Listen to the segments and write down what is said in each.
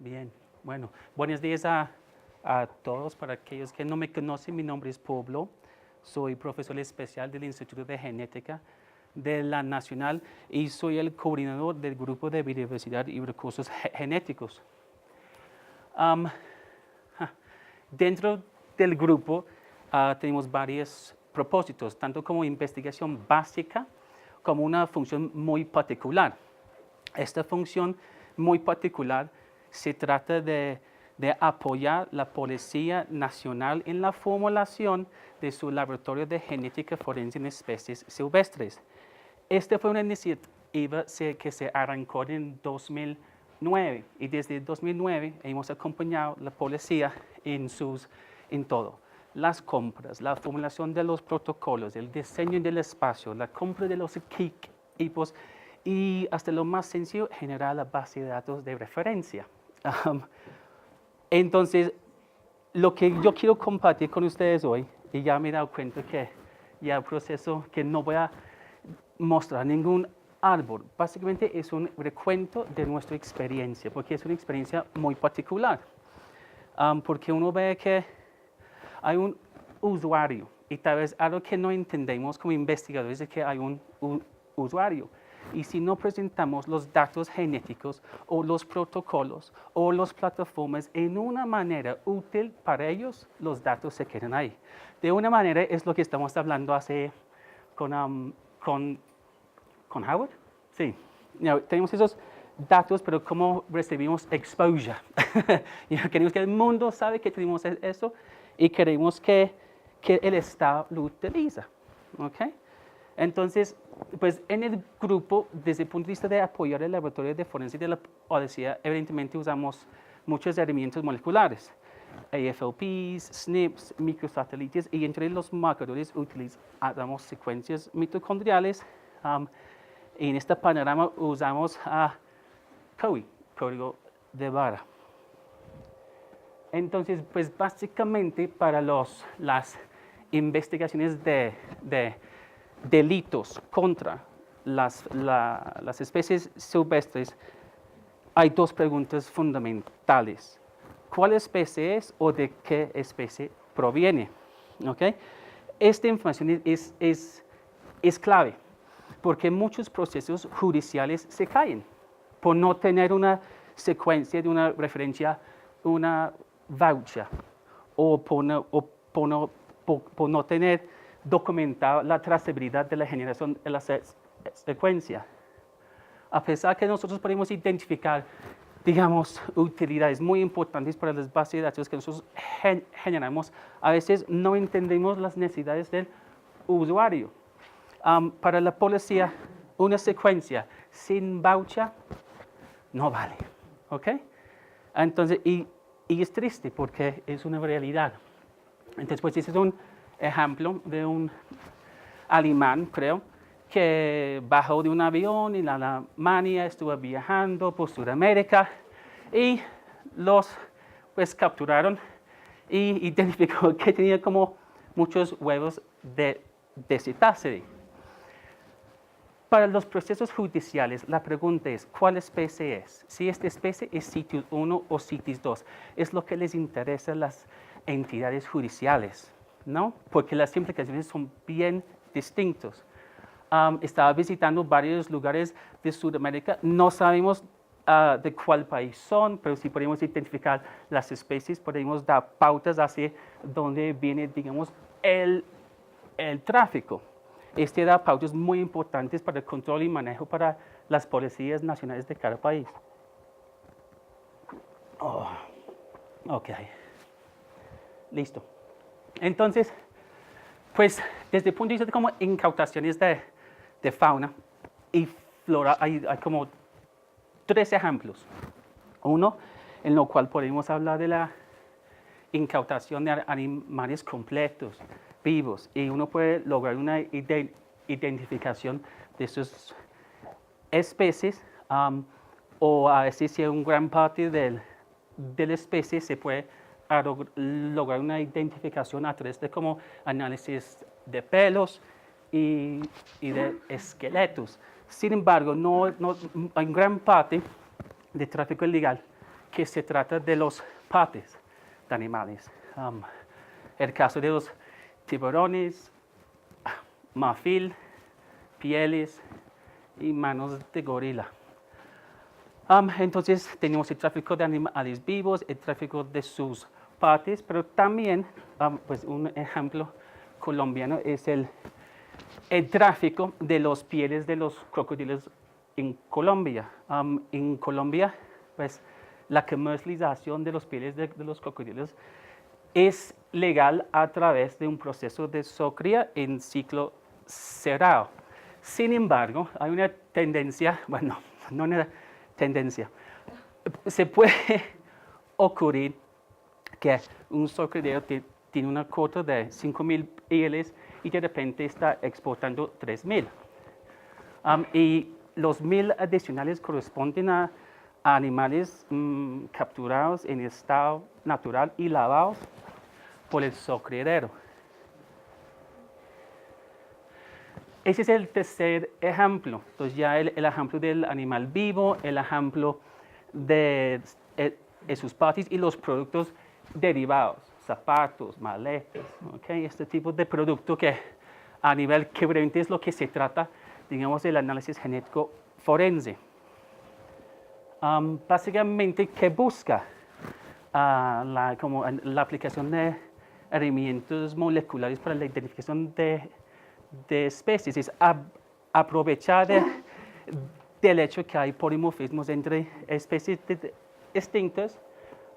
Bien, bueno, buenos días a todos. Para aquellos que no me conocen, mi nombre es Pablo, soy profesor especial del Instituto de Genética de la Nacional y soy el coordinador del grupo de biodiversidad y recursos genéticos. Um, Dentro del grupo tenemos varios propósitos, tanto como investigación básica como una función muy particular. Esta función muy particular se trata de apoyar la Policía Nacional en la formulación de su laboratorio de genética forense en especies silvestres. Esta fue una iniciativa que se arrancó en 2009 y desde 2009 hemos acompañado a la policía en todo. Las compras, la formulación de los protocolos, el diseño del espacio, la compra de los equipos y hasta lo más sencillo, generar la base de datos de referencia. Entonces, lo que yo quiero compartir con ustedes hoy, y ya me he dado cuenta que ya el proceso, que no voy a mostrar ningún árbol, básicamente es un recuento de nuestra experiencia, porque es una experiencia muy particular, porque uno ve que hay un usuario, y tal vez algo que no entendemos como investigadores es que hay un usuario. Y si no presentamos los datos genéticos o los protocolos o las plataformas en una manera útil para ellos, los datos se quedan ahí. De una manera es lo que estamos hablando con Howard. Sí, tenemos esos datos, pero ¿cómo recibimos exposure? Queremos que el mundo sabe que tenemos eso y queremos que el Estado lo utiliza. ¿Okay? Entonces, pues en el grupo, desde el punto de vista de apoyar el laboratorio de forense de la policía, evidentemente usamos muchos herramientas moleculares, AFLPs, SNPs, microsatélites, y entre los marcadores utilizamos secuencias mitocondriales. Y en este panorama usamos COI, código de barra. Entonces, pues básicamente para las investigaciones de delitos contra las especies silvestres, hay dos preguntas fundamentales. ¿Cuál especie es o de qué especie proviene? ¿Okay? Esta información es clave, porque muchos procesos judiciales se caen por no tener una secuencia de una referencia, una voucher, o por no tener documentar la trazabilidad de la generación de la secuencia. A pesar que nosotros podemos identificar, digamos, utilidades muy importantes para las bases de datos que nosotros generamos, a veces no entendemos las necesidades del usuario. Para la policía, una secuencia sin voucher no vale. ¿Ok? Entonces, y es triste porque es una realidad. Entonces, pues, ese es un ejemplo de un alemán, creo, que bajó de un avión en Alemania, estuvo viajando por Sudamérica y los pues capturaron y identificó que tenía como muchos huevos de cetáceo. Para los procesos judiciales, la pregunta es, ¿cuál especie es? Si esta especie es CITES 1 o CITES 2, es lo que les interesa a las entidades judiciales, ¿no? Porque las implicaciones son bien distintas. Estaba visitando varios lugares de Sudamérica, no sabemos de cuál país son, pero si podemos identificar las especies, podemos dar pautas hacia dónde viene, digamos, el tráfico. Este da pautas muy importantes para el control y manejo para las policías nacionales de cada país. Ok. Listo. Entonces, pues desde el punto de vista de como incautaciones de fauna y flora, hay como tres ejemplos. Uno, en lo cual podemos hablar de la incautación de animales completos, vivos, y uno puede lograr una identificación de sus especies, o a veces si una gran parte de la especie se puede lograr una identificación a través de como análisis de pelos y de esqueletos. Sin embargo, no hay gran parte de tráfico ilegal que se trata de los partes de animales. El caso de los tiburones, marfil, pieles y manos de gorila. Entonces tenemos el tráfico de animales vivos, el tráfico de sus partes, pero también pues un ejemplo colombiano es el tráfico de las pieles de los crocodilos en Colombia. En Colombia, pues la comercialización de las pieles de los crocodilos es legal a través de un proceso de zoocría en ciclo cerrado. Sin embargo, hay una tendencia, bueno, no una tendencia, se puede ocurrir que un zoocridero tiene una cuota de 5.000 pieles y de repente está exportando 3.000. Y los 1.000 adicionales corresponden a animales capturados en estado natural y lavados por el zoocridero. Ese es el tercer ejemplo. Entonces ya el ejemplo del animal vivo, el ejemplo de sus partes y los productos derivados, zapatos, maletas, ¿okay? Este tipo de producto que a nivel quebrante es lo que se trata, digamos, del análisis genético forense. Básicamente, ¿qué busca? Como la aplicación de herramientas moleculares para la identificación de especies, es aprovechar del hecho que hay polimorfismos entre especies distintas,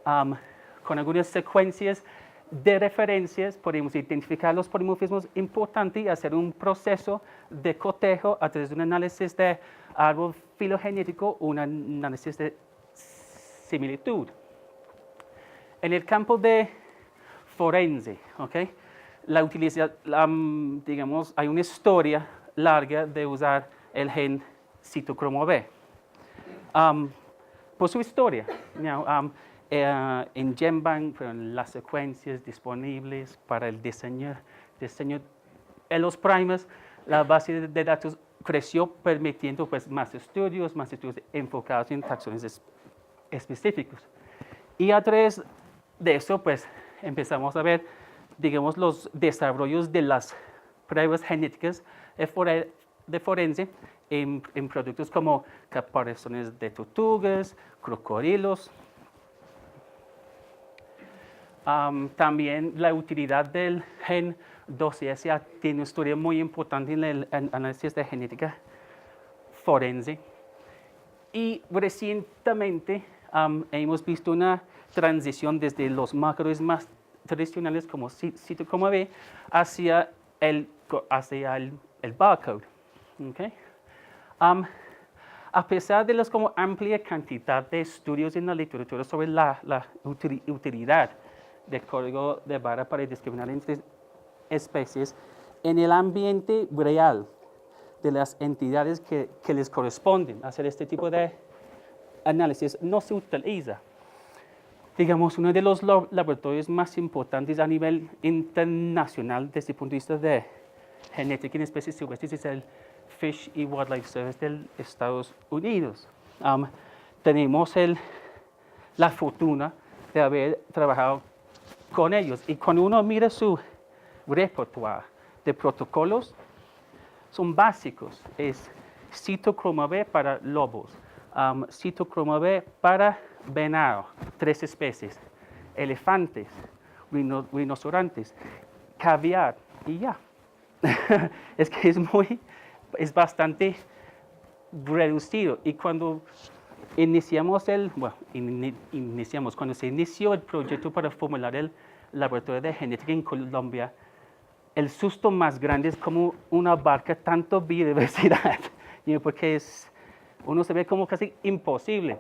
con algunas secuencias de referencias podemos identificar los polimorfismos importantes y hacer un proceso de cotejo a través de un análisis de árbol filogenético o un análisis de similitud. En el campo de forense, ¿okay? Digamos, hay una historia larga de usar el gen citocromo B. Por su historia, en GenBank fueron las secuencias disponibles para el diseño de los primers. La base de datos creció permitiendo pues, más estudios enfocados en taxones específicos. Y a través de eso, pues, empezamos a ver, digamos, los desarrollos de las pruebas genéticas de forense en productos como caparazones de tortugas, crocodilos. También la utilidad del gen 12SA tiene una historia muy importante en el análisis de genética forense. Y recientemente hemos visto una transición desde los marcadores más tradicionales como citocromo B hacia el barcode. ¿Okay? A pesar de la amplia cantidad de estudios en la literatura sobre la utilidad del código de barra para discriminar entre especies, en el ambiente real de las entidades que les corresponden hacer este tipo de análisis no se utiliza. Digamos, uno de los laboratorios más importantes a nivel internacional desde el punto de vista de genética en especies silvestres es el Fish and Wildlife Service de Estados Unidos. Tenemos la fortuna de haber trabajado con ellos. Y cuando uno mira su repertoire de protocolos, son básicos. Es citocromo B para lobos, citocromo B para venado, 3 especies, elefantes, rinocerontes, caviar y ya. Es que es bastante reducido. Y cuando cuando se inició el proyecto para formular el laboratorio de genética en Colombia, el susto más grande es como una barca tanto biodiversidad, porque uno se ve como casi imposible.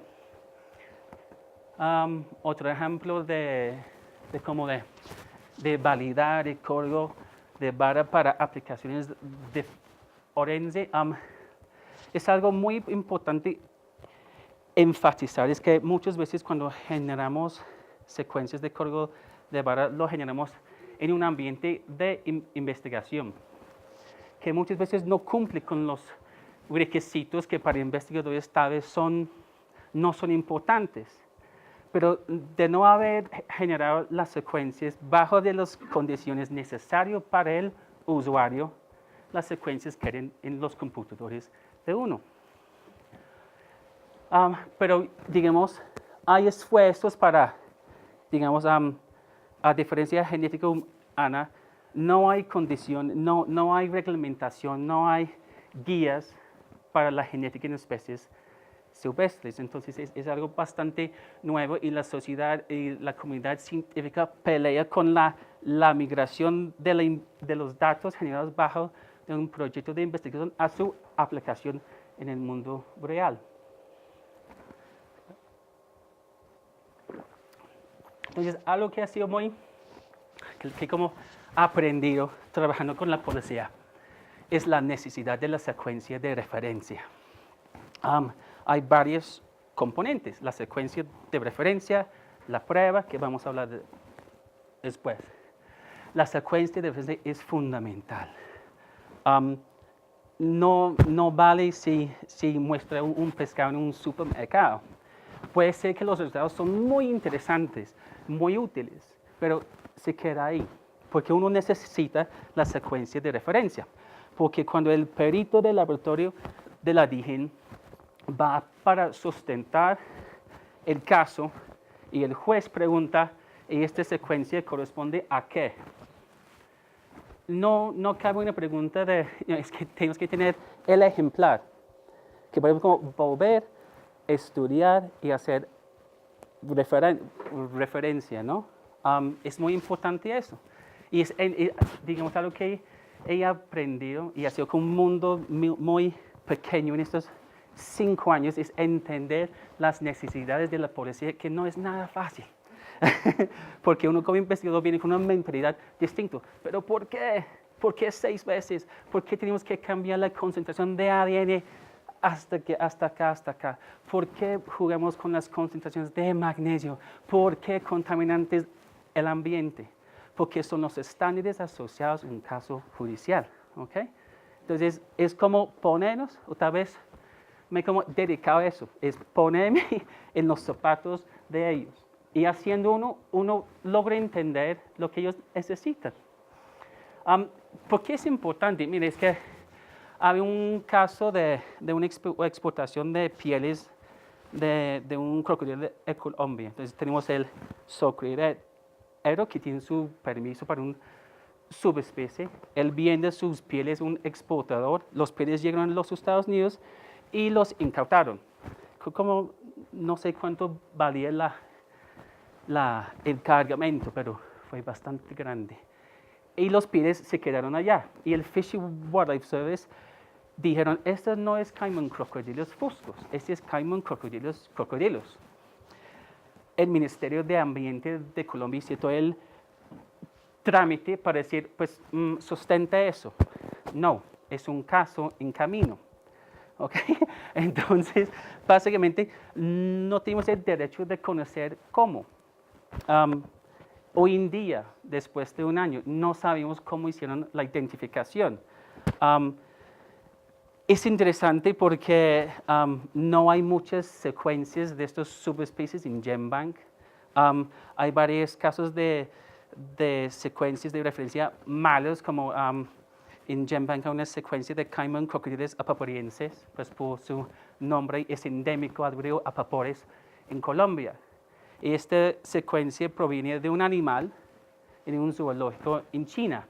Otro ejemplo de validar el código de barra para aplicaciones de forense es algo muy importante enfatizar, es que muchas veces cuando generamos secuencias de código de barra lo generamos en un ambiente de investigación que muchas veces no cumple con los requisitos que para investigadores tal vez no son importantes. pero de no haber generado las secuencias bajo de las condiciones necesarias para el usuario, las secuencias quedan en los computadores de uno. Pero, digamos, hay esfuerzos para, digamos, a diferencia genética humana, no hay condición, no hay reglamentación, no hay guías para la genética en especies silvestres. Entonces es algo bastante nuevo y la sociedad y la comunidad científica pelea con la migración de los datos generados bajo de un proyecto de investigación a su aplicación en el mundo real. Entonces, algo que ha sido que como aprendido trabajando con la policía es la necesidad de la secuencia de referencia. Hay varios componentes, la secuencia de referencia, la prueba, que vamos a hablar después. La secuencia de referencia es fundamental. No vale si muestra un pescado en un supermercado. Puede ser que los resultados son muy interesantes, muy útiles, pero se queda ahí, porque uno necesita la secuencia de referencia. Porque cuando el perito del laboratorio de la DIGIN va para sustentar el caso y el juez pregunta, ¿y esta secuencia corresponde a qué? No cabe una pregunta de, es que tenemos que tener el ejemplar, que podemos como volver, estudiar y hacer referencia, ¿no? Es muy importante eso. Y es, digamos, algo que he aprendido y ha sido como un mundo muy pequeño en estos 5 años, es entender las necesidades de la policía, que no es nada fácil. Porque uno como investigador viene con una mentalidad distinta. ¿Pero por qué? ¿Por qué 6 veces? ¿Por qué tenemos que cambiar la concentración de ADN hasta acá? ¿Por qué jugamos con las concentraciones de magnesio? ¿Por qué contaminantes el ambiente? Porque son los estándares asociados en un caso judicial. ¿Okay? Entonces, es como ponernos, otra vez, me he como dedicado a eso, es ponerme en los zapatos de ellos. Y haciendo uno logra entender lo que ellos necesitan. ¿Por qué es importante? Mire, es que había un caso de una exportación de pieles de un crocodilo de Colombia. Entonces tenemos el socritero que tiene su permiso para un subespecie. Él vende sus pieles a un exportador. Los pieles llegaron a los Estados Unidos y los incautaron. Como no sé cuánto valía el cargamento, pero fue bastante grande. Y los pieles se quedaron allá. Y el Fish and Wildlife Service dijeron, este no es Cayman Crocodilus fuscus, este es Cayman Crocodilus crocodilus. El Ministerio de Ambiente de Colombia hizo todo el trámite para decir, pues, sustenta eso. No, es un caso en camino. ¿Okay? Entonces, básicamente, no tenemos el derecho de conocer cómo. Hoy en día, después de un año, no sabemos cómo hicieron la identificación. Es interesante porque no hay muchas secuencias de estas subespecies en GenBank. Hay varios casos de secuencias de referencia malos, como en GenBank hay una secuencia de Cayman Crocodilus apaporiensis, pues por su nombre es endémico al río Apapores en Colombia. Y esta secuencia proviene de un animal en un zoológico en China.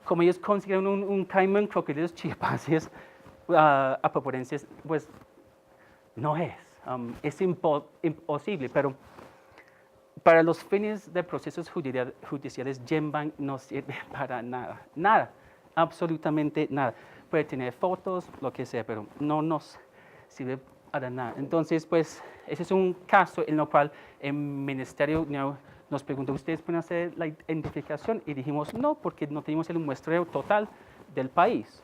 Como ellos consiguieron un Cayman Crocodilus chiapacensis apaporensis, pues no es imposible, pero para los fines de procesos judiciales, GenBank no sirve para nada, absolutamente nada. Puede tener fotos, lo que sea, pero no nos sirve para nada. Entonces, pues, ese es un caso en el cual el ministerio nos preguntó, ¿ustedes pueden hacer la identificación? Y dijimos, no, porque no tenemos el muestreo total del país.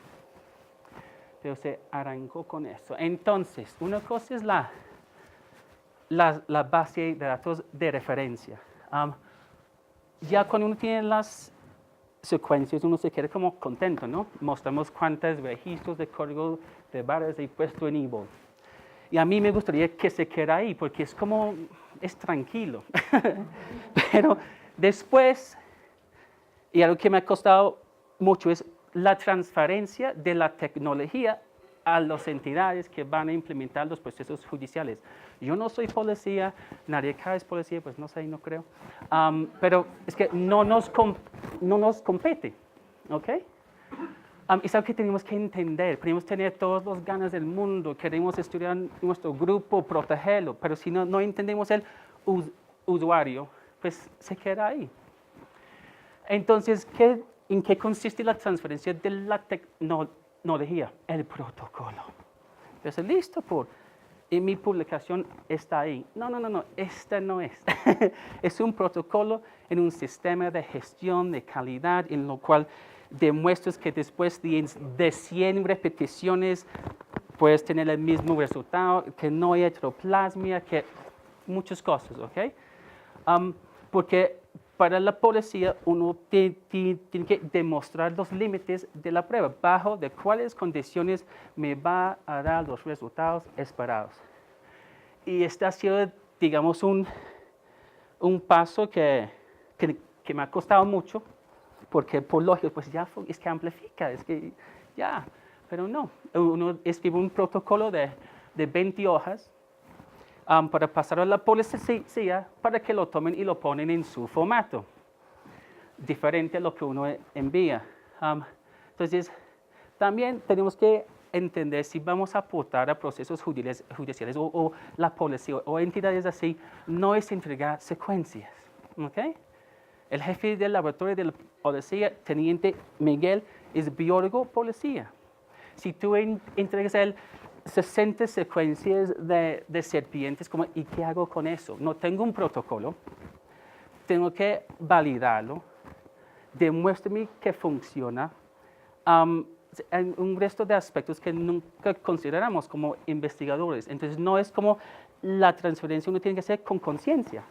Pero se arrancó con eso. Entonces, una cosa es la base de datos de referencia. Ya cuando uno tiene las secuencias, uno se queda como contento, ¿no? Mostramos cuántos registros de código de barras he puesto en Evo. Y a mí me gustaría que se quede ahí, porque es como es tranquilo. Pero después, y algo que me ha costado mucho es la transferencia de la tecnología a las entidades que van a implementar los procesos judiciales. Yo no soy policía, nadie acá es policía, pues no sé, no creo. Pero es que no nos compete, ¿ok? Es algo que tenemos que entender, podemos tener todas las ganas del mundo, queremos estudiar nuestro grupo, protegerlo, pero si no entendemos el usuario, pues se queda ahí. Entonces, ¿en qué consiste la transferencia de la tecnología? El protocolo. Entonces, listo, en mi publicación está ahí. No, este no es. Es un protocolo en un sistema de gestión de calidad en lo cual demuestras que después de 100 repeticiones puedes tener el mismo resultado, que no hay heteroplasmia, que muchas cosas, ¿ok? Porque para la policía uno tiene que demostrar los límites de la prueba, bajo de cuáles condiciones me va a dar los resultados esperados. Y este ha sido, digamos, un paso que me ha costado mucho, porque por lógica, pues ya es que amplifica, es que ya, pero no. Uno escribe un protocolo de 20 hojas para pasar a la policía para que lo tomen y lo ponen en su formato, diferente a lo que uno envía. Entonces, también tenemos que entender si vamos a aportar a procesos judiciales o la policía o entidades así, no es entregar secuencias, ¿ok? El jefe del laboratorio de la policía, teniente Miguel, es biólogo policía. Si tú entregas él 60 secuencias de serpientes, ¿y qué hago con eso? No tengo un protocolo, tengo que validarlo, demuéstrame que funciona. Hay un resto de aspectos que nunca consideramos como investigadores. Entonces, no es como la transferencia, uno tiene que hacer con conciencia.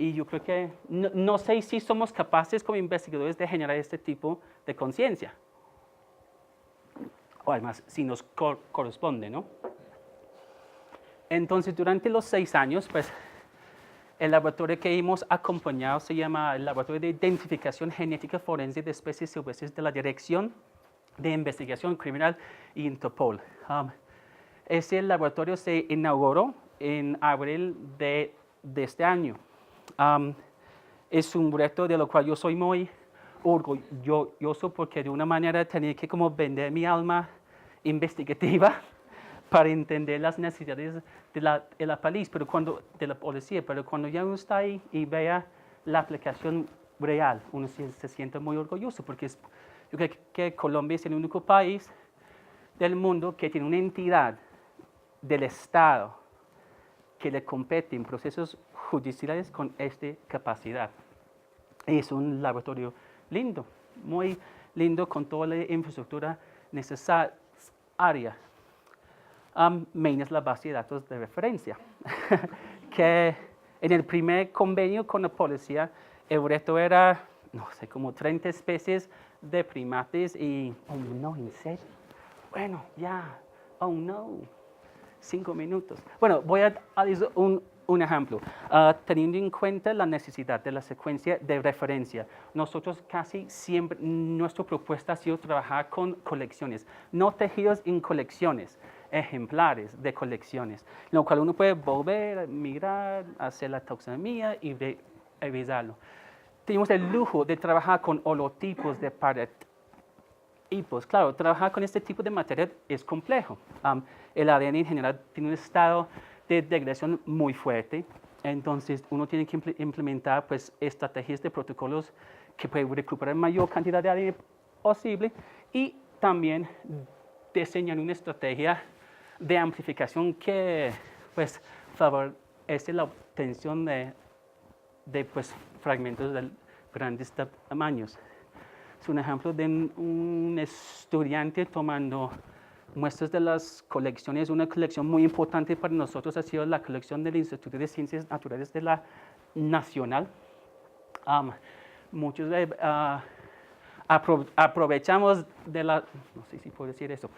Y yo creo que no sé si somos capaces como investigadores de generar este tipo de conciencia. O además, si nos corresponde, ¿no? Entonces, durante los 6 años, pues, el laboratorio que hemos acompañado se llama el Laboratorio de Identificación Genética Forense de Especies Silvestres de la Dirección de Investigación Criminal y Interpol. Ese laboratorio se inauguró en abril de este año. Es un reto de lo cual yo soy muy orgulloso porque de una manera tenía que como vender mi alma investigativa para entender las necesidades de la policía, pero cuando ya uno está ahí y vea la aplicación real, uno se siente muy orgulloso porque yo creo que Colombia es el único país del mundo que tiene una entidad del Estado que le compete en procesos judiciales con esta capacidad. Es un laboratorio lindo, muy lindo, con toda la infraestructura necesaria. Main es la base de datos de referencia, que en el primer convenio con la policía, el reto era, no sé, como 30 especies de primates y, oh no, ¿en serio? Bueno, ya, oh no, 5 minutos. Bueno, voy a dar un ejemplo. Teniendo en cuenta la necesidad de la secuencia de referencia, nosotros casi siempre, nuestra propuesta ha sido trabajar con colecciones, no tejidos en colecciones, ejemplares de colecciones, lo cual uno puede volver, mirar, hacer la taxonomía y revisarlo. Tenemos el lujo de trabajar con holotipos de parotipos. Claro, trabajar con este tipo de material es complejo. El ADN en general tiene un estado de degradación muy fuerte, entonces uno tiene que implementar pues, estrategias de protocolos que pueden recuperar mayor cantidad de ADN posible y también diseñar una estrategia de amplificación que pues, favorece la obtención de pues, fragmentos de grandes tamaños. Es un ejemplo de un estudiante tomando muestras de las colecciones. Una colección muy importante para nosotros ha sido la colección del Instituto de Ciencias Naturales de la Nacional. Muchos aprovechamos de la, no sé si puedo decir eso,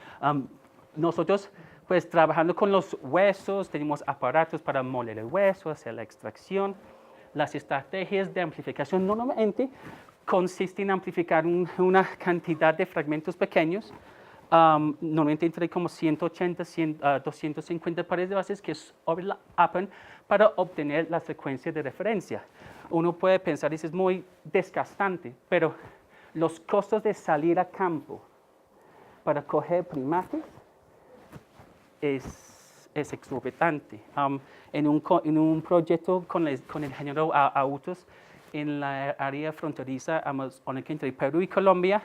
nosotros Pues trabajando con los huesos, tenemos aparatos para moler el hueso, hacer la extracción. Las estrategias de amplificación normalmente consisten en amplificar una cantidad de fragmentos pequeños, normalmente entre como 180 a 250 pares de bases que overlapan para obtener la secuencia de referencia. Uno puede pensar, eso es muy desgastante, pero los costos de salir a campo para coger primates es exorbitante. En un proyecto con el ingeniero Autos en la área fronteriza amazónica entre Perú y Colombia,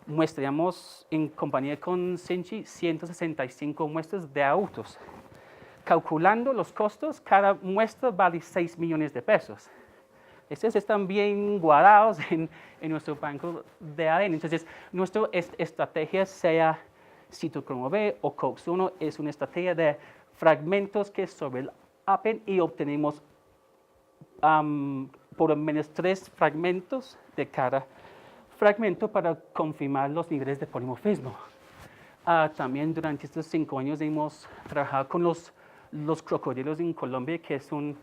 muestreamos en compañía con Senchi 165 muestras de autos. Calculando los costos, cada muestra vale 6 millones de pesos. Estos están bien guardados en nuestro banco de ADN. Entonces, nuestra estrategia, sea citocromo B o COX-1, es una estrategia de fragmentos que sobrelapen y obtenemos por lo menos 3 fragmentos de cada fragmento para confirmar los niveles de polimorfismo. También durante estos 5 años hemos trabajado con los crocodilos en Colombia, que es un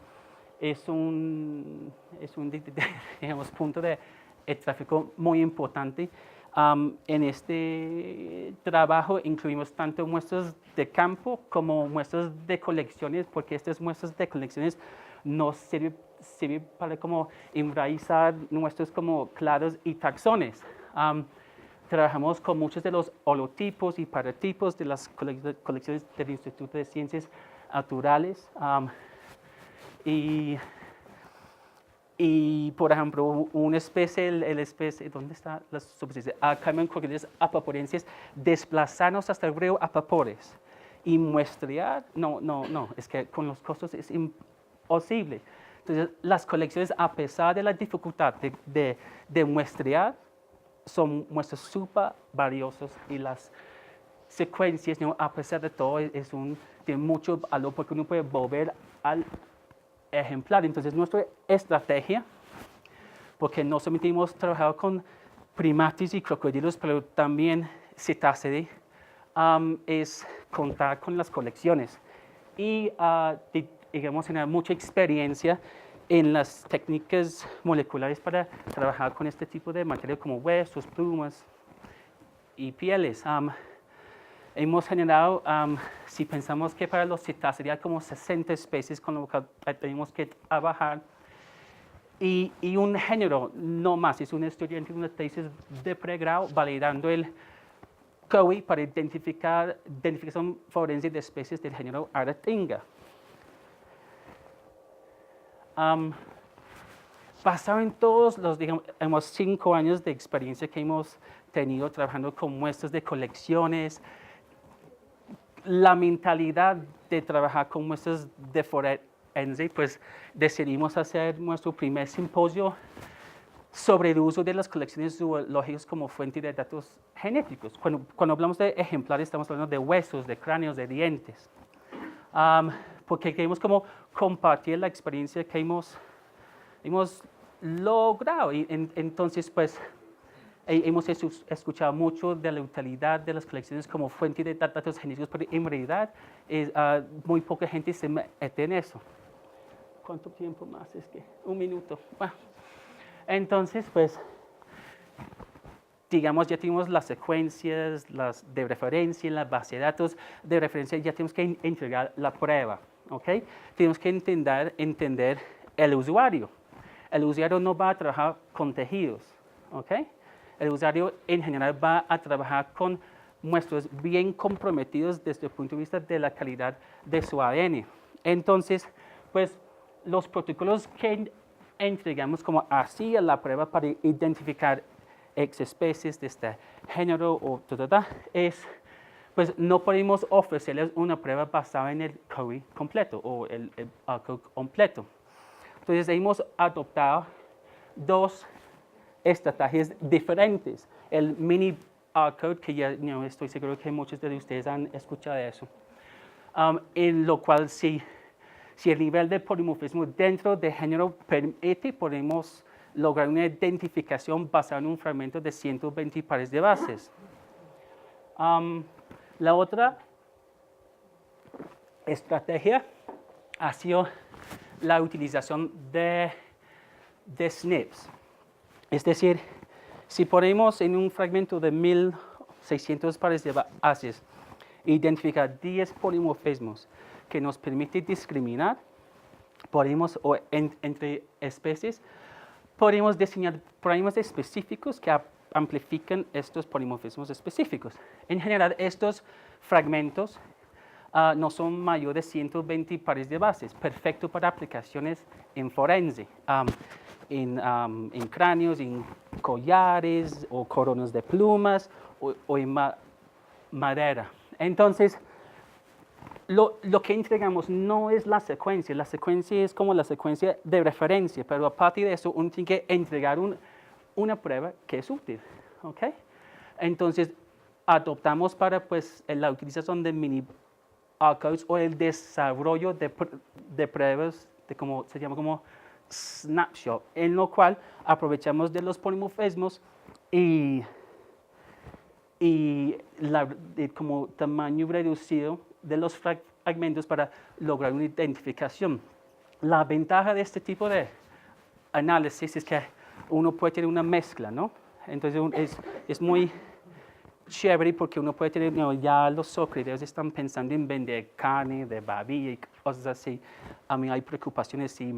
digamos, punto de tráfico muy importante. En este trabajo incluimos tanto muestras de campo como muestras de colecciones, porque estas muestras de colecciones nos sirven para como enraizar nuestros como clados y taxones. Trabajamos con muchos de los holotipos y paratipos de las colecciones del Instituto de Ciencias Naturales. Y, por ejemplo, una especie, ¿dónde está la subespecie? Carmen Crocodilus apaporensis, desplazarnos hasta el río Apapores y muestrear, no, es que con los costos es imposible. Entonces, las colecciones, a pesar de la dificultad de muestrear, son muestras súper valiosas, y las secuencias, ¿no?, a pesar de todo, tiene mucho valor porque uno puede volver al ejemplar. Entonces, nuestra estrategia, porque no solamente hemos trabajado con primates y crocodilos, pero también cetáceos, es contar con las colecciones y, digamos, tener mucha experiencia en las técnicas moleculares para trabajar con este tipo de material como huesos, plumas y pieles. Hemos generado, si pensamos que para los cetáceos sería como 60 especies con lo que tenemos que trabajar, y un género no más, es un estudiante de una tesis de pregrado validando el COI para identificación forense de especies del género Aratinga. Basado en todos los, digamos, 5 años de experiencia que hemos tenido trabajando con muestras de colecciones, la mentalidad de trabajar con muestras de forense, pues decidimos hacer nuestro primer simposio sobre el uso de las colecciones zoológicas como fuente de datos genéticos. Cuando hablamos de ejemplares, estamos hablando de huesos, de cráneos, de dientes, porque queremos como compartir la experiencia que hemos logrado. Y entonces, pues, hemos escuchado mucho de la utilidad de las colecciones como fuente de datos genéticos, pero en realidad muy poca gente se mete en eso. ¿Cuánto tiempo más? Es que 1 minuto. Bueno, entonces, pues, digamos, ya tenemos las secuencias, las de referencia, la base de datos de referencia, ya tenemos que entregar la prueba, ¿ok? Tenemos que entender el usuario. El usuario no va a trabajar con tejidos, ¿ok? El usuario en general va a trabajar con muestras bien comprometidos desde el punto de vista de la calidad de su ADN. Entonces, pues, los protocolos que entregamos como así a la prueba para identificar especies de este género o es, pues, no podemos ofrecerles una prueba basada en el COI completo o el ARCO completo. Entonces, hemos adoptado 2 estrategias diferentes. El mini ARCO, que ya estoy seguro que muchos de ustedes han escuchado de eso, en lo cual si el nivel de polimorfismo dentro del género permite, podemos lograr una identificación basada en un fragmento de 120 pares de bases. La otra estrategia ha sido la utilización de SNPs. Es decir, si ponemos en un fragmento de 1600 pares de bases, identificar 10 polimorfismos que nos permite discriminar, entre especies, podemos diseñar programas específicos que amplifican estos polimorfismos específicos. En general, estos fragmentos no son mayor de 120 pares de bases, perfecto para aplicaciones en forense, en cráneos, en collares o coronas de plumas o en madera. Entonces, lo que entregamos no es la secuencia es como la secuencia de referencia, pero a partir de eso uno tiene que entregar una prueba que es útil. ¿Okay? Entonces, adoptamos para pues, la utilización de mini barcodes o el desarrollo de pruebas, se llama como snapshot, en lo cual aprovechamos de los polimorfismos y como tamaño reducido de los fragmentos para lograr una identificación. La ventaja de este tipo de análisis es que uno puede tener una mezcla, ¿no? Entonces es muy chévere porque uno puede tener, ya los zoocrídeos están pensando en vender carne de babilla y cosas así. A mí hay preocupaciones si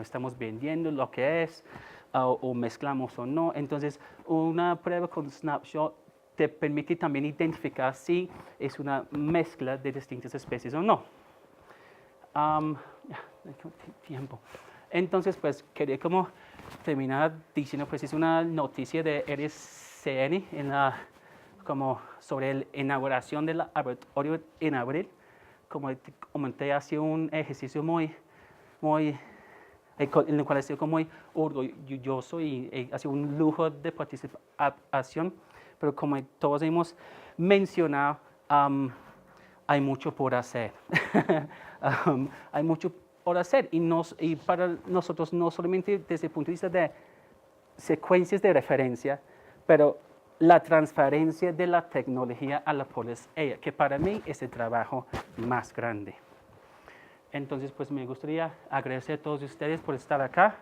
estamos vendiendo lo que es o mezclamos o no. Entonces, una prueba con snapshot te permite también identificar si es una mezcla de distintas especies o no. Tiempo. Entonces, pues, quería como terminar diciendo, pues, es una noticia de RCN como sobre la inauguración del laboratorio en abril. Como te comenté, ha sido un ejercicio muy, en el cual he sido como muy orgulloso y ha sido un lujo de participación. Pero como todos hemos mencionado, hay mucho por hacer. Hay mucho por hacer y para nosotros no solamente desde el punto de vista de secuencias de referencia, pero la transferencia de la tecnología a la policía, que para mí es el trabajo más grande. Entonces, pues me gustaría agradecer a todos ustedes por estar acá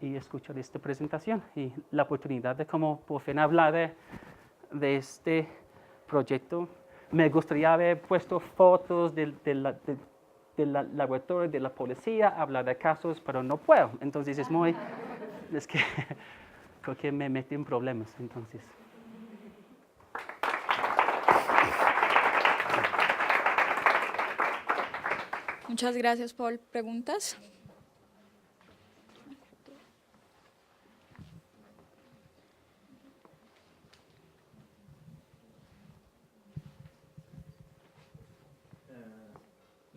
y escuchar esta presentación y la oportunidad de como por fin hablar de este proyecto. Me gustaría haber puesto fotos del laboratorio, de la policía, hablar de casos, pero no puedo. Entonces es que creo que me metí en problemas. Entonces. Muchas gracias, Paul. ¿Preguntas?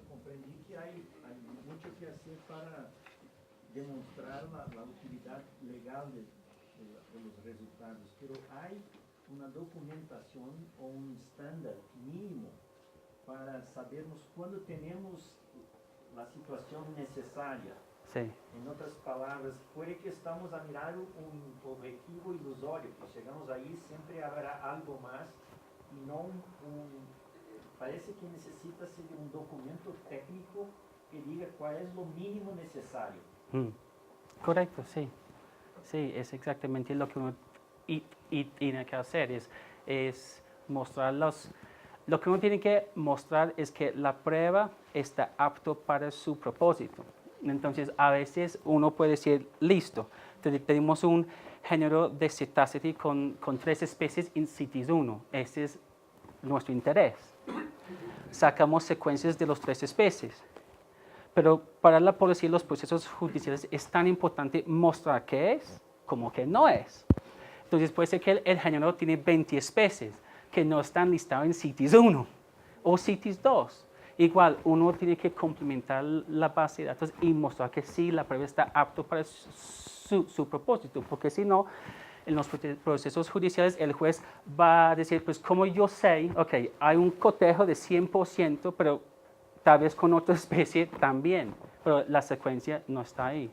Comprendí que hay mucho que hacer para demostrar la utilidad legal de los resultados, pero hay una documentación o un estándar mínimo para sabermos cuándo tenemos la situación necesaria. Sí. En otras palabras, puede que estamos a mirar un objetivo ilusorio, que llegamos ahí, siempre habrá algo más y no parece que necesita ser un documento técnico que diga cuál es lo mínimo necesario. Correcto, sí. Sí, es exactamente lo que uno tiene que hacer, es mostrar lo que uno tiene que mostrar es que la prueba está apto para su propósito. Entonces, a veces uno puede decir, listo, tenemos un género de Cetaceti con 3 especies en CITES 1. Ese es nuestro interés. Sacamos secuencias de las 3 especies. Pero para la policía y los procesos judiciales es tan importante mostrar qué es como que no es. Entonces puede ser que el género tiene 20 especies que no están listadas en CITES 1 o CITES 2. Igual, uno tiene que complementar la base de datos y mostrar que sí, la prueba está apta para su propósito, porque si no, en los procesos judiciales el juez va a decir, pues como yo sé, ok, hay un cotejo de 100%, pero tal vez con otra especie también, pero la secuencia no está ahí.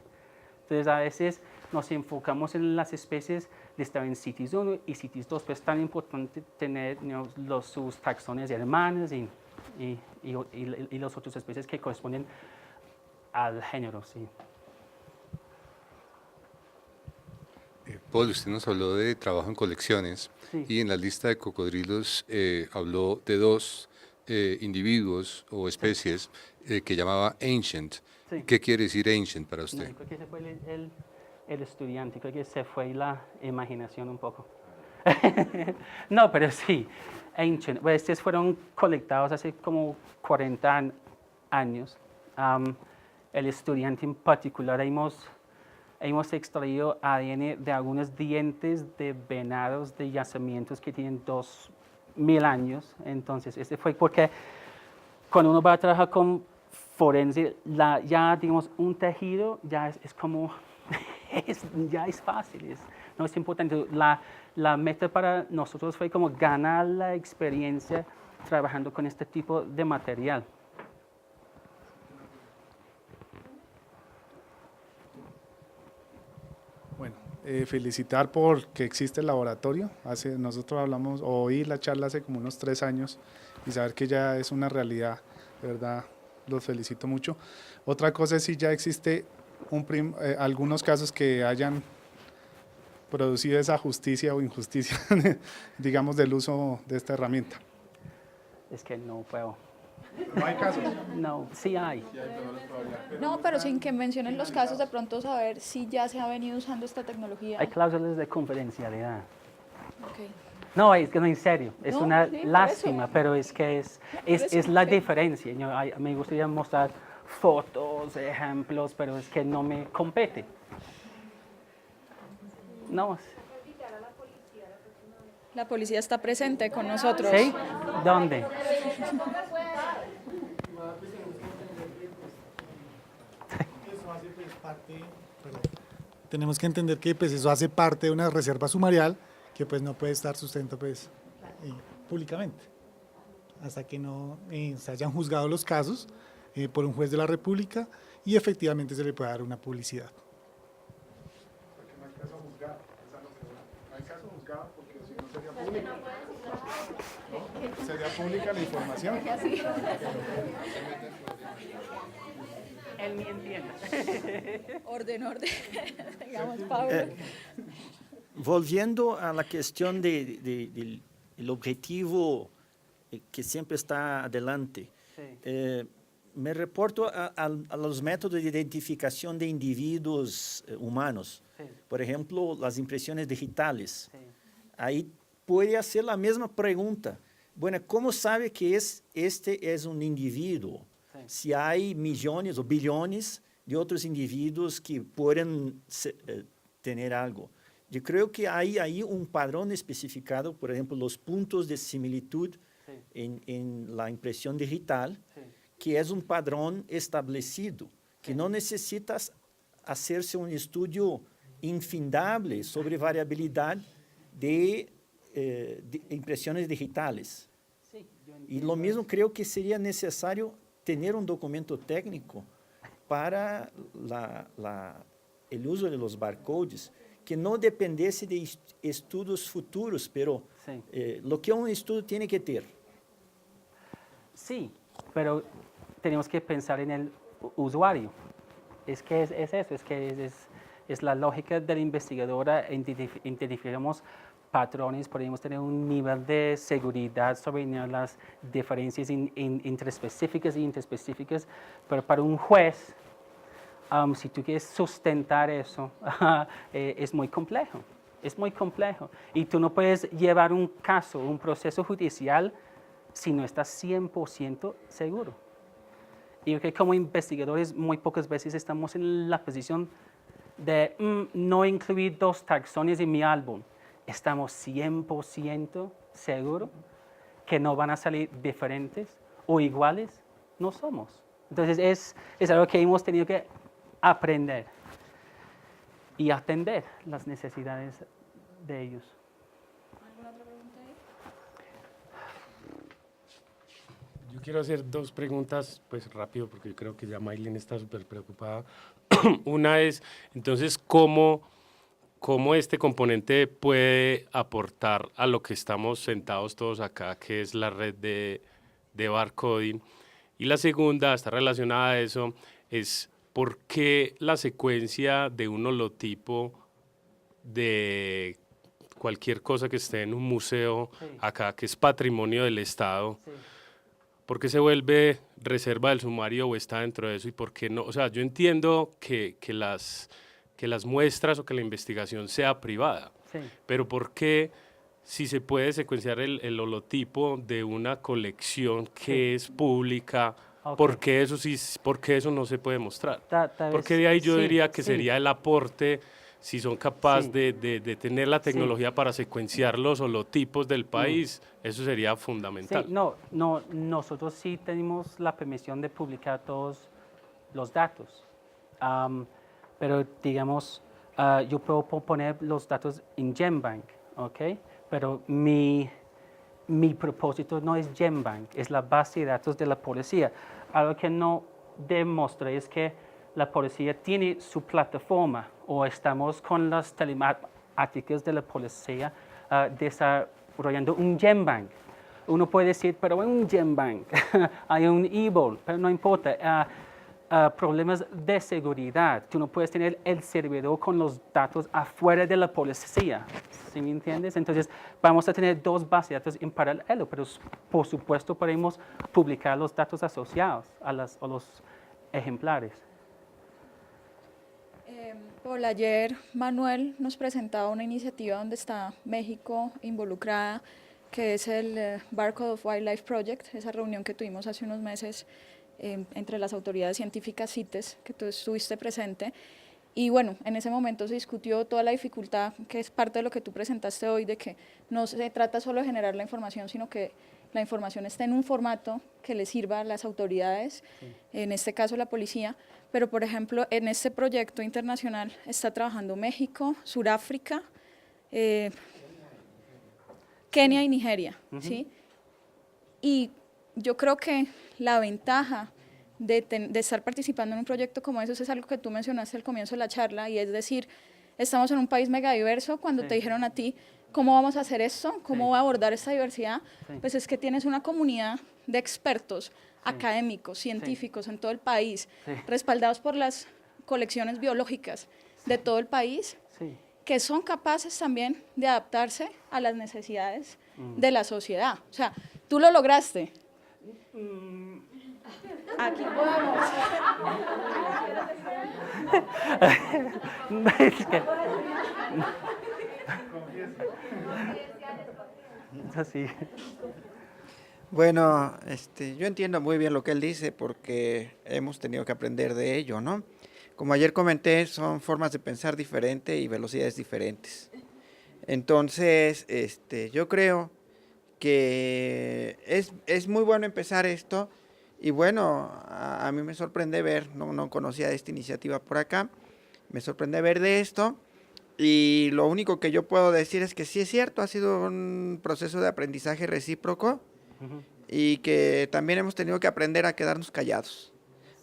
Entonces, a veces nos enfocamos en las especies listadas en CITES 1 y CITES 2, pues es tan importante tener sus taxones hermanas y y las otras especies que corresponden al género, sí. Paul, usted nos habló de trabajo en colecciones Sí. y en la lista de cocodrilos habló de dos individuos o especies que llamaba ancient. Sí. ¿Qué quiere decir ancient para No, usted? yo creo que ese fue el estudiante, creo que se fue la imaginación un poco. No, pero sí, ancient. Pues estos fueron colectados hace como 40 años. El estudiante en particular hemos extraído ADN de algunos dientes de venados de yacimientos que tienen 2000 años. Entonces, ese fue porque cuando uno va a trabajar con forense, ya digamos un tejido ya es como, ya es fácil, no es importante. La meta para nosotros fue como ganar la experiencia trabajando con este tipo de material. Bueno, felicitar por que existe el laboratorio. Nosotros hablamos, oí la charla hace como unos 3 años y saber que ya es una realidad, de verdad, los felicito mucho. Otra cosa es si ya existe algunos casos que hayan producido esa justicia o injusticia, digamos, del uso de esta herramienta. Es que no puedo. No hay casos. No, sí hay. No, pero sin que mencionen los casos, de pronto saber si ya se ha venido usando esta tecnología. Hay cláusulas de confidencialidad. Ok. No, es que no, en serio, es No, una sí, por lástima, eso. pero es que es eso, la sí. diferencia. Me gustaría mostrar fotos, ejemplos, pero es que no me compete. No, La policía está presente con nosotros. ¿sí? ¿Dónde? Eso hace pues tenemos que entender que pues eso hace parte de una reserva sumarial que pues no puede estar sustento pues públicamente hasta que no se hayan juzgado los casos por un juez de la República y efectivamente se le pueda dar una publicidad. Porque no hay caso juzgado, esa es lo que no hay caso juzgado porque si no sería público. ¿No? Sería pública la información. Él me entiende. Orden. Digamos, Pablo. Volviendo a la cuestión del objetivo que siempre está adelante, Sí. me reporto a los métodos de identificación de individuos humanos, Sí. por ejemplo, las impresiones digitales. Sí. Ahí puede hacer la misma pregunta. Bueno, ¿cómo sabe que este es un individuo? Sí. Si hay millones o billones de otros individuos que pueden tener algo. Yo creo que hay ahí un padrón especificado, por ejemplo, los puntos de similitud Sí. en la impresión digital, Sí. que es un padrón establecido, que no necesitas hacerse un estudio infindable sobre variabilidad de impresiones digitales. Sí, yo Y entiendo lo mismo eso. creo que sería necesario tener un documento técnico para el uso de los barcodes, que no dependiese de estudios futuros, pero Sí. lo que un estudio tiene que tener. Sí, pero tenemos que pensar en el usuario. Es que es eso, es que es la lógica del investigador. Identificamos patrones, podemos tener un nivel de seguridad sobre las diferencias intraespecíficas e interespecíficas, pero para un juez, si tú quieres sustentar eso, es muy complejo. Es muy complejo. Y tú no puedes llevar un caso, un proceso judicial, si no estás 100% seguro. Y yo creo que como investigadores muy pocas veces estamos en la posición de no incluir 2 taxones en mi álbum. Estamos 100% seguros que no van a salir diferentes o iguales. No somos. Entonces es algo que hemos tenido que aprender y atender las necesidades de ellos. ¿Alguna otra pregunta ahí? Yo quiero hacer 2 preguntas, pues rápido, porque yo creo que ya Maylin está súper preocupada. Una es, entonces, ¿cómo este componente puede aportar a lo que estamos sentados todos acá, que es la red de de barcoding. Y la segunda, está relacionada a eso, es por qué la secuencia de un holotipo de cualquier cosa que esté en un museo acá, que es patrimonio del Estado, ¿por qué se vuelve reserva del sumario o está dentro de eso y por qué no? O sea, yo entiendo que las muestras o que la investigación sea privada, pero ¿por qué si se puede secuenciar el holotipo de una colección que es pública, ¿por qué eso no se puede mostrar? Porque de ahí yo diría que sería el aporte, si son capaces de tener la tecnología para secuenciar los holotipos del país, eso sería fundamental. Sí, nosotros sí tenemos la permisión de publicar todos los datos, pero digamos, yo puedo poner los datos en GenBank, ¿ok? Pero mi propósito no es GenBank, es la base de datos de la policía. Algo que no demostré es que la policía tiene su plataforma o estamos con las telemáticas de la policía desarrollando un GenBank. Uno puede decir, pero en un GenBank hay un e-ball, pero no importa. Problemas de seguridad. Tú no puedes tener el servidor con los datos afuera de la policía. ¿Sí me entiendes? Entonces, vamos a tener dos bases de datos en paralelo, pero por supuesto podemos publicar los datos asociados a los ejemplares. Paul, ayer Manuel nos presentaba una iniciativa donde está México involucrada, que es el Barcode of Wildlife Project, esa reunión que tuvimos hace unos meses entre las autoridades científicas CITES, que tú estuviste presente. Y bueno, en ese momento se discutió toda la dificultad, que es parte de lo que tú presentaste hoy, de que no se trata solo de generar la información, sino que la información esté en un formato que le sirva a las autoridades, en este caso la policía. Pero, por ejemplo, en este proyecto internacional está trabajando México, Sudáfrica, Kenia y Nigeria, ¿sí? Y yo creo que la ventaja de estar participando en un proyecto como eso es algo que tú mencionaste al comienzo de la charla, y es decir, estamos en un país megadiverso. Cuando te dijeron a ti, ¿cómo vamos a hacer esto? ¿Cómo voy a abordar esta diversidad? Pues es que tienes una comunidad de expertos, académicos, científicos en todo el país, respaldados por las colecciones biológicas de todo el país, que son capaces también de adaptarse a las necesidades de la sociedad. O sea, tú lo lograste. Aquí podemos. Es que, es así. Bueno, yo entiendo muy bien lo que él dice porque hemos tenido que aprender de ello, ¿no? Como ayer comenté, son formas de pensar diferentes y velocidades diferentes. Entonces, yo creo que es muy bueno empezar esto y bueno, a mí me sorprende ver, no conocía de esta iniciativa por acá, me sorprende ver de esto y lo único que yo puedo decir es que sí es cierto, ha sido un proceso de aprendizaje recíproco y que también hemos tenido que aprender a quedarnos callados.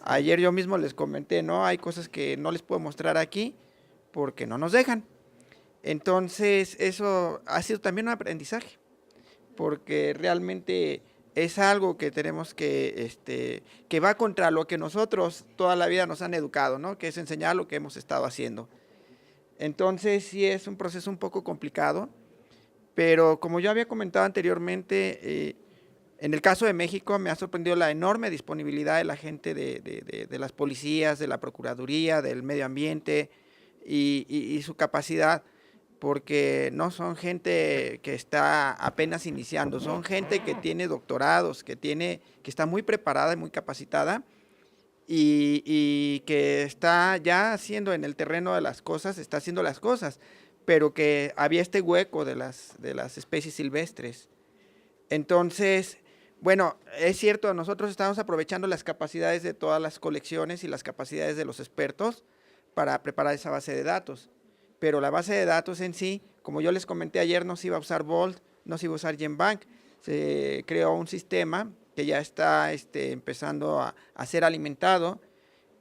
Ayer yo mismo les comenté, ¿no? Hay cosas que no les puedo mostrar aquí porque no nos dejan. Entonces, eso ha sido también un aprendizaje, porque realmente es algo que tenemos que va contra lo que nosotros toda la vida nos han educado, ¿no? Que es enseñar lo que hemos estado haciendo. Entonces, sí es un proceso un poco complicado, pero como yo había comentado anteriormente, en el caso de México me ha sorprendido la enorme disponibilidad de la gente de las policías, de la Procuraduría, del Medio Ambiente y su capacidad, porque no son gente que está apenas iniciando, son gente que tiene doctorados, que está muy preparada y muy capacitada y que está ya haciendo en el terreno de las cosas, está haciendo las cosas, pero que había este hueco de las especies silvestres. Entonces, bueno, es cierto, nosotros estamos aprovechando las capacidades de todas las colecciones y las capacidades de los expertos para preparar esa base de datos. Pero la base de datos en sí, como yo les comenté ayer, no se iba a usar Vault, no se iba a usar GenBank. Se creó un sistema que ya está empezando a ser alimentado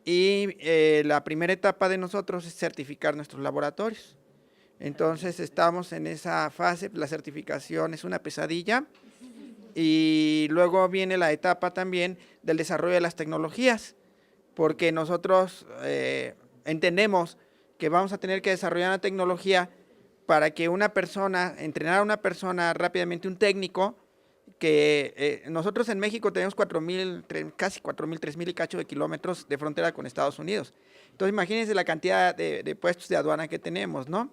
y la primera etapa de nosotros es certificar nuestros laboratorios. Entonces estamos en esa fase, la certificación es una pesadilla Y luego viene la etapa también del desarrollo de las tecnologías, porque nosotros entendemos que vamos a tener que desarrollar una tecnología para que una persona, entrenar a una persona rápidamente, un técnico, que nosotros en México tenemos casi 4.000, 3.000 y cacho de kilómetros de frontera con Estados Unidos. Entonces imagínense la cantidad de puestos de aduana que tenemos, ¿no?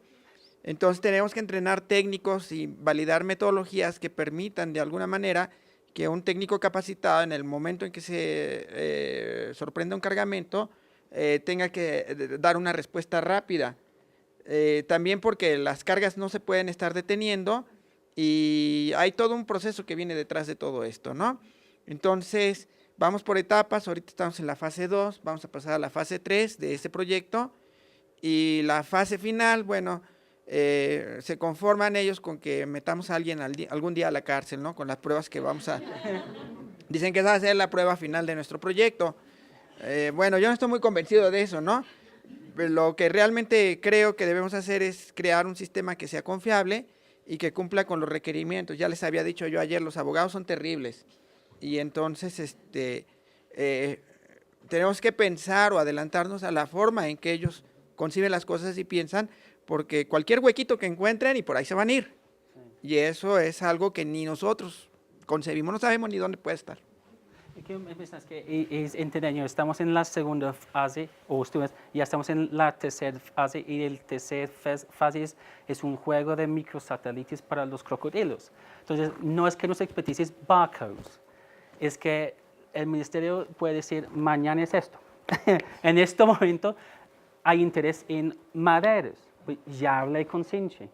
Entonces tenemos que entrenar técnicos y validar metodologías que permitan de alguna manera que un técnico capacitado en el momento en que se sorprenda un cargamento tenga que dar una respuesta rápida. También porque las cargas no se pueden estar deteniendo y hay todo un proceso que viene detrás de todo esto, ¿no? Entonces vamos por etapas, ahorita estamos en la fase 2, vamos a pasar a la fase 3 de este proyecto y la fase final, bueno, se conforman ellos con que metamos a alguien algún día a la cárcel, ¿no? Con las pruebas que vamos a... Dicen que esa va a ser la prueba final de nuestro proyecto. Bueno, yo no estoy muy convencido de eso, ¿no? Lo que realmente creo que debemos hacer es crear un sistema que sea confiable y que cumpla con los requerimientos. Ya les había dicho yo ayer, los abogados son terribles y entonces tenemos que pensar o adelantarnos a la forma en que ellos conciben las cosas y piensan, porque cualquier huequito que encuentren y por ahí se van a ir. Y eso es algo que ni nosotros concebimos, no sabemos ni dónde puede estar. Es que entendemos, estamos en la segunda fase, o ya estamos en la tercera fase, y el tercer fase es un juego de microsatélites para los crocodilos. Entonces, no es que nuestra expertise es barcodes, es que el ministerio puede decir, mañana es esto. En este momento hay interés en maderas, pues ya hablé con Sinchi,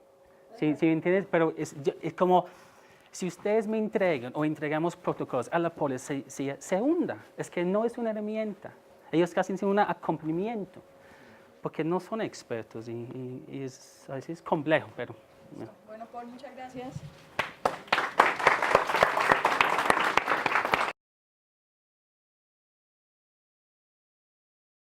¿sí me entiendes? Pero es como... Si ustedes me entregan o entregamos protocolos a la policía, se hunda. Es que no es una herramienta. Ellos casi hacen un accomplimiento, porque no son expertos y a veces es complejo, pero... Bueno, Paul, muchas gracias.